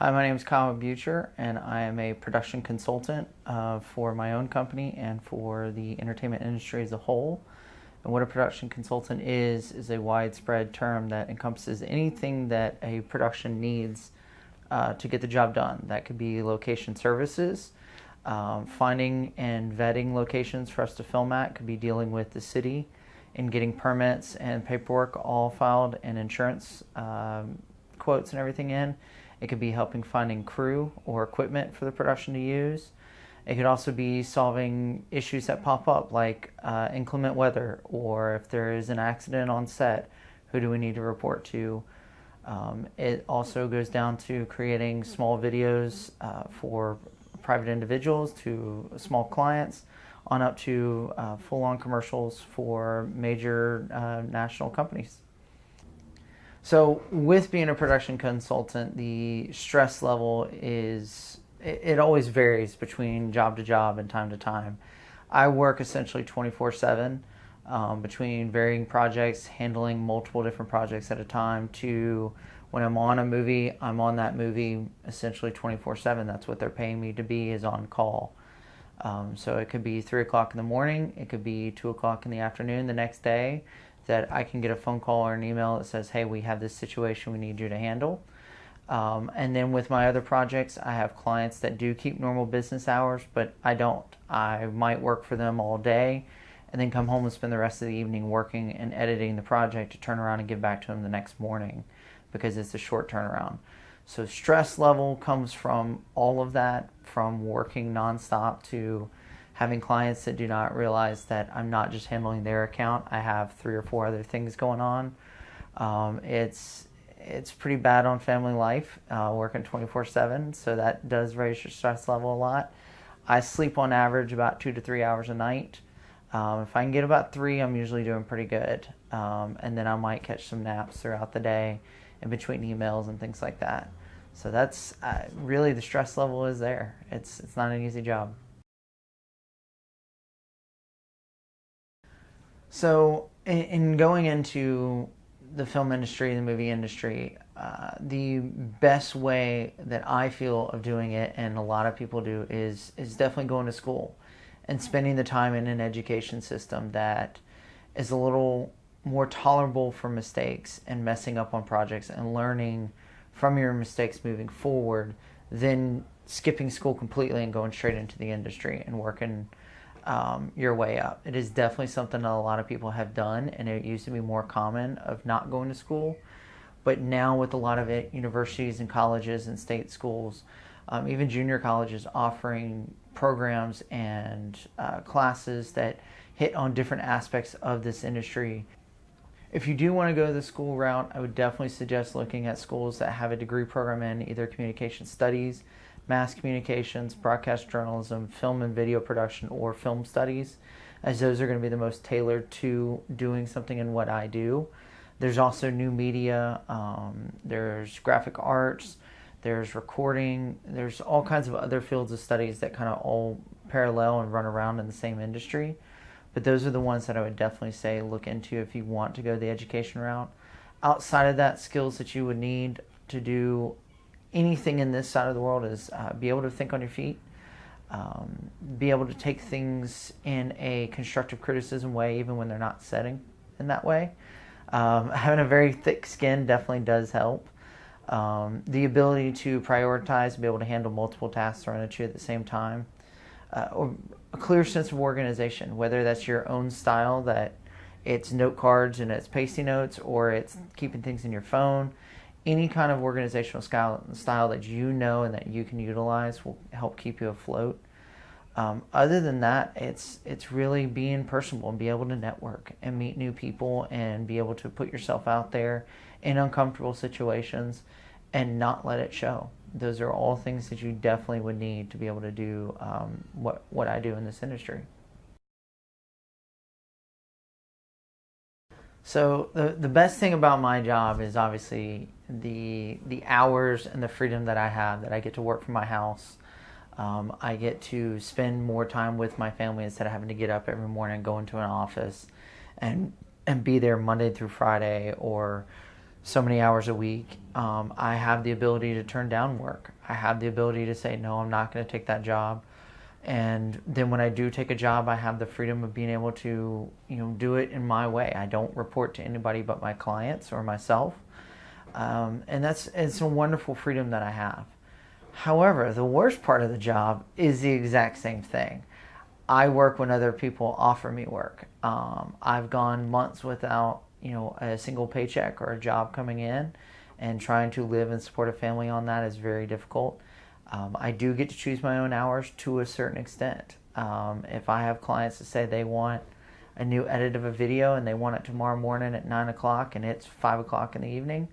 Hi, my name is Kyle Butcher, and I am a production consultant for my own company and for the entertainment industry as a whole. And what a production consultant is a widespread term that encompasses anything that a production needs to get the job done. That could be location services, finding and vetting locations for us to film at, could be dealing with the city and getting permits and paperwork all filed and insurance quotes and everything in. It could be helping finding crew or equipment for the production to use. It could also be solving issues that pop up like inclement weather, or if there is an accident on set, who do we need to report to? It also goes down to creating small videos for private individuals to small clients, on up to full-on commercials for major national companies. So with being a production consultant, the stress level it always varies between job to job and time to time. I work essentially 24/7 between varying projects, handling multiple different projects at a time, to when I'm on a movie, I'm on that movie essentially 24/7. That's what they're paying me to be, is on call. So it could be 3 o'clock in the morning, it could be 2 o'clock in the afternoon the next day, that I can get a phone call or an email that says, hey, we have this situation we need you to handle. And then with my other projects, I have clients that do keep normal business hours, but I don't. I might work for them all day and then come home and spend the rest of the evening working and editing the project to turn around and give back to them the next morning, because it's a short turnaround. So stress level comes from all of that, from working nonstop to having clients that do not realize that I'm not just handling their account. I have 3 or 4 other things going on. It's pretty bad on family life, working 24/7, so that does raise your stress level a lot. I sleep on average about 2 to 3 hours a night. If I can get about 3, I'm usually doing pretty good. And then I might catch some naps throughout the day in between emails and things like that. So that's really, the stress level is there. It's not an easy job. So in going into the film industry, the movie industry, the best way that I feel of doing it, and a lot of people do, is definitely going to school and spending the time in an education system that is a little more tolerable for mistakes and messing up on projects and learning from your mistakes moving forward, than skipping school completely and going straight into the industry and working your way up. It is definitely something that a lot of people have done, and it used to be more common of not going to school. But now with a lot of universities and colleges and state schools, even junior colleges, offering programs and classes that hit on different aspects of this industry. If you do want to go the school route, I would definitely suggest looking at schools that have a degree program in either communication studies, mass communications, broadcast journalism, film and video production, or film studies, as those are going to be the most tailored to doing something in what I do. There's also new media, there's graphic arts, there's recording, there's all kinds of other fields of studies that kind of all parallel and run around in the same industry. But those are the ones that I would definitely say look into if you want to go the education route. Outside of that, skills that you would need to do anything in this side of the world is be able to think on your feet, be able to take things in a constructive criticism way, even when they're not setting in that way. Having a very thick skin definitely does help. The ability to prioritize, be able to handle multiple tasks thrown at you at the same time. Or a clear sense of organization, whether that's your own style, that it's note cards and it's pasty notes, or it's keeping things in your phone. Any kind of organizational style that you know and that you can utilize will help keep you afloat. Other than that, it's really being personable and be able to network and meet new people and be able to put yourself out there in uncomfortable situations and not let it show. Those are all things that you definitely would need to be able to do what I do in this industry. So the best thing about my job is obviously the hours and the freedom that I have, that I get to work from my house. I get to spend more time with my family instead of having to get up every morning and go into an office and be there Monday through Friday, or so many hours a week. I have the ability to turn down work. I have the ability to say, no, I'm not going to take that job. And then when I do take a job, I have the freedom of being able to, do it in my way. I don't report to anybody but my clients or myself. And it's a wonderful freedom that I have. However, the worst part of the job is the exact same thing. I work when other people offer me work. I've gone months without, a single paycheck or a job coming in, and trying to live and support a family on that is very difficult. I do get to choose my own hours to a certain extent. If I have clients that say they want a new edit of a video and they want it tomorrow morning at 9 o'clock and it's 5 o'clock in the evening,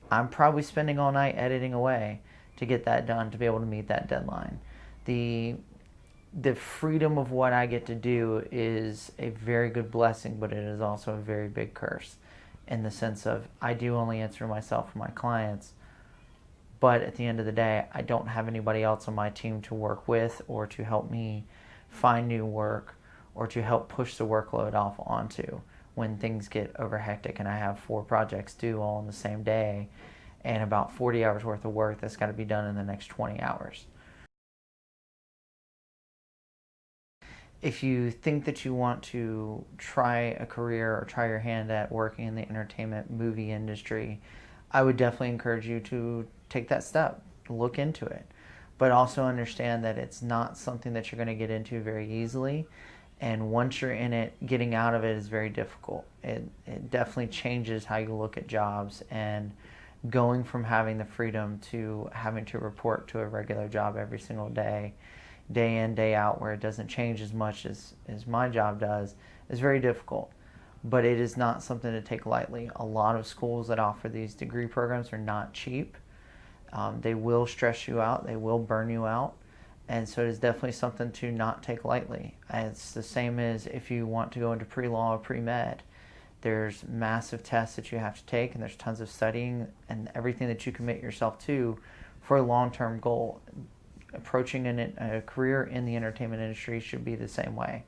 I'm probably spending all night editing away to get that done, to be able to meet that deadline. The freedom of what I get to do is a very good blessing, but it is also a very big curse, in the sense of I do only answer myself for my clients, but at the end of the day, I don't have anybody else on my team to work with or to help me find new work or to help push the workload off onto when things get over hectic and I have 4 projects due all in the same day and about 40 hours worth of work that's got to be done in the next 20 hours. If you think that you want to try a career or try your hand at working in the entertainment movie industry, I would definitely encourage you to take that step, look into it, but also understand that it's not something that you're going to get into very easily. And once you're in it, getting out of it is very difficult. It definitely changes how you look at jobs, and going from having the freedom to having to report to a regular job every single day in, day out, where it doesn't change as much as my job does, is very difficult. But it is not something to take lightly. A lot of schools that offer these degree programs are not cheap. They will stress you out. They will burn you out. And so it is definitely something to not take lightly. It's the same as if you want to go into pre-law or pre-med. There's massive tests that you have to take, and there's tons of studying and everything that you commit yourself to for a long-term goal. Approaching a career in the entertainment industry should be the same way.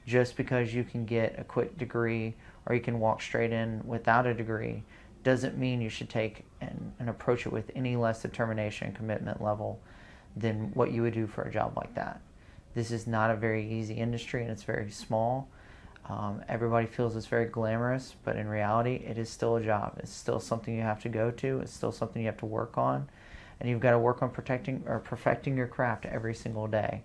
Just because you can get a quick degree or you can walk straight in without a degree doesn't mean you should take and approach it with any less determination and commitment level than what you would do for a job like that. This is not a very easy industry, and it's very small. Everybody feels it's very glamorous, but in reality, it is still a job. It's still something you have to go to. It's still something you have to work on. And you've got to work on protecting or perfecting your craft every single day.